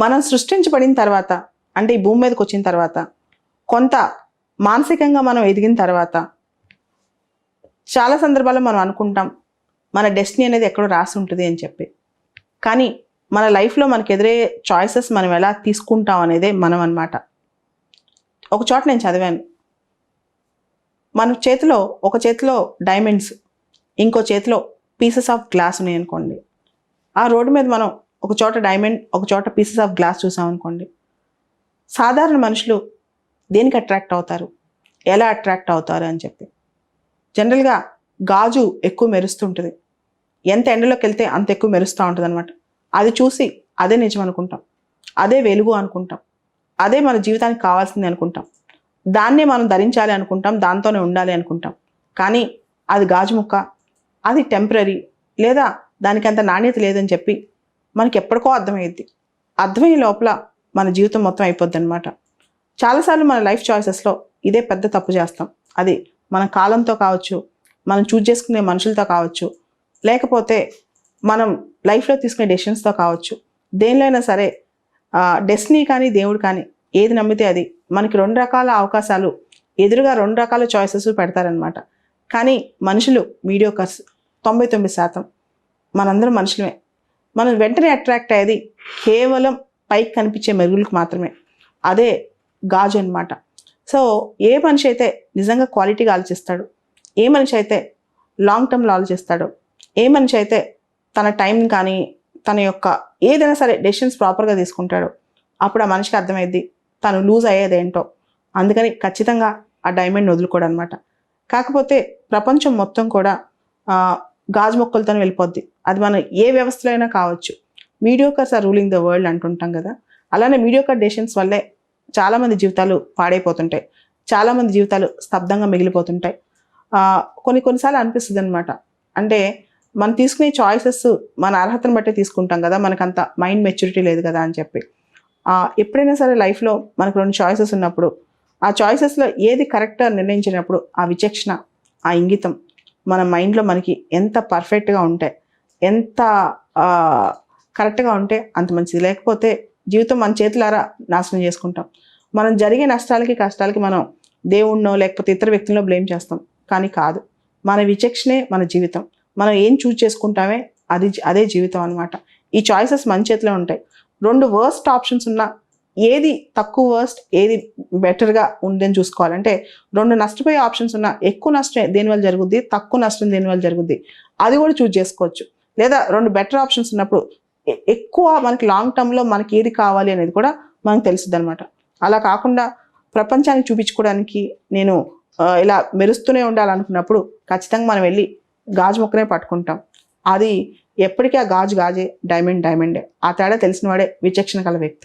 మనం సృష్టించబడిన తర్వాత, అంటే ఈ భూమి మీదకి వచ్చిన తర్వాత, కొంత మానసికంగా మనం ఎదిగిన తర్వాత చాలా సందర్భాల్లో మనం అనుకుంటాం మన డెస్టినీ అనేది ఎక్కడో రాసి ఉంటుంది అని చెప్పి. కానీ మన లైఫ్లో మనకు ఎదురయ్యే చాయిసెస్ మనం ఎలా తీసుకుంటాం అనేదే మనం అన్నమాట. ఒక చోట నేను చదివాను, మన చేతిలో ఒక చేతిలో డైమండ్స్, ఇంకో చేతిలో పీసెస్ ఆఫ్ గ్లాస్ ఉన్నాయి అనుకోండి. ఆ రోడ్డు మీద మనం ఒక చోట డైమండ్, ఒక చోట పీసెస్ ఆఫ్ గ్లాస్ చూసాం అనుకోండి. సాధారణ మనుషులు దేనికి అట్రాక్ట్ అవుతారు, ఎలా అట్రాక్ట్ అవుతారు అని చెప్పి. జనరల్గా గాజు ఎక్కువ మెరుస్తుంటుంది, ఎంత ఎండలోకి వెళ్తే అంత ఎక్కువ మెరుస్తూ ఉంటుంది అనమాట. అది చూసి అదే నిజం అనుకుంటాం, అదే వెలుగు అనుకుంటాం, అదే మన జీవితానికి కావాల్సింది అనుకుంటాం, దాన్నే మనం ధరించాలి అనుకుంటాం, దాంతోనే ఉండాలి అనుకుంటాం. కానీ అది గాజు ముక్క, అది టెంపరీ, లేదా దానికి అంత నాణ్యత లేదని చెప్పి మనకి ఎప్పటికో అర్థమయ్యిద్ది. అర్థమయ్యే లోపల మన జీవితం మొత్తం అయిపోద్ది అనమాట. చాలాసార్లు మన లైఫ్ చాయిసెస్లో ఇదే పెద్ద తప్పు చేస్తాం. అది మన కాలంతో కావచ్చు, మనం చూజ్ చేసుకునే మనుషులతో కావచ్చు, లేకపోతే మనం లైఫ్లో తీసుకునే డెసిషన్స్తో కావచ్చు. దేనిలో అయినా సరే డెస్టినీ కానీ దేవుడు కానీ ఏది నమ్మితే అది. మనకి 2 రకాల అవకాశాలు ఎదురుగా, 2 రకాల చాయిసెస్ పెడతారనమాట. కానీ మనుషులు మీడియోకర్స్ 99%. మనందరం మనుషులమే. మనం వెంటనే అట్రాక్ట్ అయ్యేది కేవలం పైకి కనిపించే మెరుగులకు మాత్రమే. అదే గాజు అనమాట. సో ఏ మనిషి అయితే నిజంగా క్వాలిటీగా ఆలోచిస్తాడు, ఏ మనిషి అయితే లాంగ్ టర్మ్లో ఆలోచిస్తాడో, ఏ మనిషి అయితే తన టైం కానీ తన యొక్క ఏదైనా సరే డెసిషన్స్ ప్రాపర్గా తీసుకుంటాడో, అప్పుడు ఆ మనిషికి అర్థమైద్ది తను లూజ్ అయ్యేదేంటో. అందుకని ఖచ్చితంగా ఆ డైమండ్ వదులుకోడు అనమాట. కాకపోతే ప్రపంచం మొత్తం కూడా గాజు మొక్కలతో వెళ్ళిపోద్ది. అది మన ఏ వ్యవస్థలో అయినా కావచ్చు. మీడియోకర్స్ ఆర్ రూలింగ్ ద వరల్డ్ అంటుంటాం కదా. అలానే మీడియోకర్ డెసిషన్స్ వల్లే చాలామంది జీవితాలు పాడైపోతుంటాయి, చాలామంది జీవితాలు స్తబ్దంగా మిగిలిపోతుంటాయి. కొన్నిసార్లు అనిపిస్తుంది అనమాట, అంటే మనం తీసుకునే చాయిసెస్ మన అర్హతను బట్టే తీసుకుంటాం కదా, మనకంత మైండ్ మెచ్యూరిటీ లేదు కదా అని చెప్పి. ఎప్పుడైనా సరే లైఫ్లో మనకు 2 చాయిసెస్ ఉన్నప్పుడు, ఆ చాయిసెస్లో ఏది కరెక్ట్ నిర్ణయించినప్పుడు ఆ విచక్షణ, ఆ ఇంగితం మన మైండ్లో మనకి ఎంత పర్ఫెక్ట్గా ఉంటే, ఎంత కరెక్ట్గా ఉంటే అంత మంచిది. లేకపోతే జీవితం మన చేతులారా నాశనం చేసుకుంటాం. మనం జరిగే నష్టాలకి కష్టాలకి మనం దేవుణ్ణో లేకపోతే ఇతర వ్యక్తుల్లో బ్లేమ్ చేస్తాం. కానీ కాదు, మన విచక్షణే మన జీవితం. మనం ఏం చూజ్ చేసుకుంటామే అదే జీవితం అనమాట. ఈ చాయిసెస్ మన చేతిలో ఉంటాయి. 2 వర్స్ట్ ఆప్షన్స్ ఉన్నా ఏది తక్కువ వర్స్ట్, ఏది బెటర్గా ఉందని చూసుకోవాలంటే, 2 నష్టపోయే ఆప్షన్స్ ఉన్నా ఎక్కువ నష్టం దేనివల్ల జరుగుద్ది, తక్కువ నష్టం దేనివల్ల జరుగుద్ది, అది కూడా చూజ్ చేసుకోవచ్చు. లేదా 2 బెటర్ ఆప్షన్స్ ఉన్నప్పుడు ఎక్కువ మనకి లాంగ్ టర్మ్లో మనకి ఏది కావాలి అనేది కూడా మనకు తెలుస్తుంది అనమాట. అలా కాకుండా ప్రపంచానికి చూపించుకోవడానికి నేను ఇలా మెరుస్తూనే ఉండాలనుకున్నప్పుడు ఖచ్చితంగా మనం వెళ్ళి గాజు మొక్కనే పట్టుకుంటాం. అది ఎప్పటికీ ఆ గాజు గాజే, డైమండ్ డైమండే. ఆ తేడా తెలిసిన వాడే విచక్షణ గల వ్యక్తి.